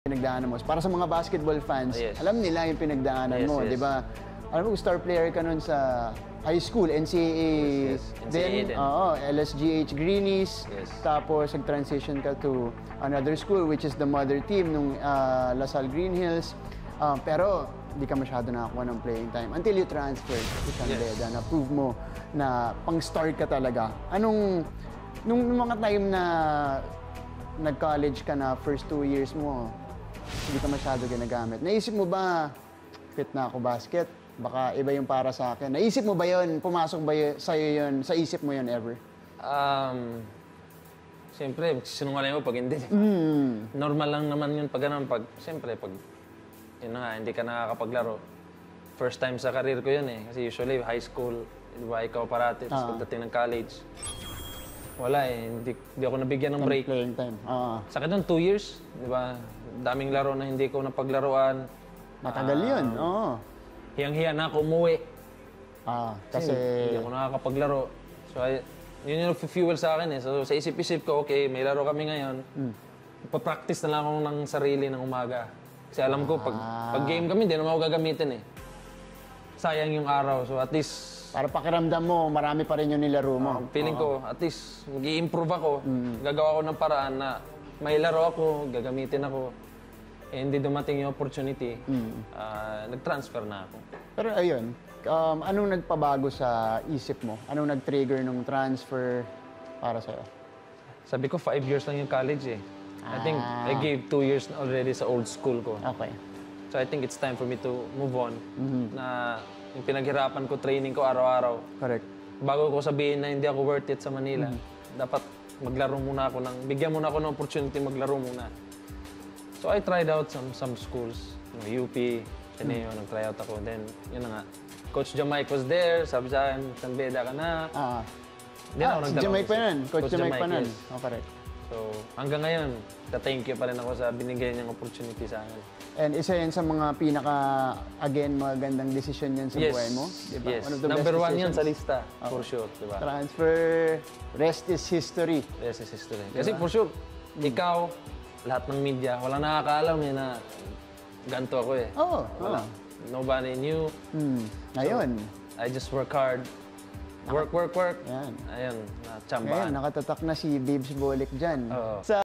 pinagdaanan mo. Para sa mga basketball fans, alam nila yung pinagdaanan mo, di ba? Alam mo, star player ka nun sa high school, NCAA, then LSGH Greenies, tapos nag-transition ka to another school which is the mother team nung LaSalle Green Hills. Pero hindi ka masyado nakakuha ng playing time until you transferred to San Beda, na prove mo na pang-start ka talaga. Nung mga time na nag-college ka na, first 2 years mo, hindi ka masyado ginagamit. Naisip mo ba, fit na ako basket? Baka iba yung para sa akin. Naisip mo ba yun? Pumasok ba sa'yo yun? Sa isip mo yun ever? Siyempre, sinungaling mo pag hindi. Normal lang naman yun pag ganun. Siyempre, pag yun na nga, hindi ka nakakapaglaro. First time sa career ko yun eh. Kasi usually, high school, di ba, ikaw parati. Tapos pagdating ng college, wala eh. Hindi ako nabigyan ng break. Playing time. Sa akin nun, 2 years. Di ba? Daming laro na hindi ko napaglaruan. Matagal yun, oo. Hiyang-hiya na ako umuwi. Kasi hindi ako nakakapaglaro. So, yun yung fuel sa akin eh. So, sa isip-isip ko, okay, may laro kami ngayon. Pa-practice na lang ako ng sarili ng umaga. Kasi alam ko, pag game kami, hindi naman ako gagamitin eh. Sayang yung araw. So, at least... Para pakiramdam mo, marami pa rin yung nilaro mo. Feeling ko, at least, mag-i-improve ako. Gagawa ko ng paraan na may laro ako, gagamitin ako. Eh, hindi dumating yung opportunity, nag-transfer na ako. Pero ayun, anong nagpabago sa isip mo? Anong nag-trigger ng transfer para sa'yo? Sabi ko, 5 years lang yung college eh. I think I gave 2 years na already sa old school ko. Okay. So I think it's time for me to move on. Na yung pinaghirapan ko, training ko araw-araw. Correct. Bago ko sabihin na hindi ako worth it sa Manila, dapat maglaro muna ako bigyan muna ako ng opportunity maglaro muna. So I tried out some schools, UP, Ateneo, nag-try out ako. Then, yun na nga. Coach Jamaic was there, sabi sa akin, San Beda ka na. Si Jamaic pa yan. Coach Jamaic pa yan. Correct. So, hanggang ngayon, thank you pa rin ako sa binigay niyang opportunity sa akin. And isa yan sa mga magandang desisyon yan sa buhay mo? Diba? Yes, number 1 yan sa lista, for sure. Diba? Transfer, rest is history. Rest is history. Kasi for sure, ikaw, lahat ng media, wala nakakaalam eh na ganito ako eh. Wala. Nobody knew. Ngayon. So, I just work hard. Work. Yan. Ayun, chambahan. Ngayon, nakatatak na si Babes Bolick dyan.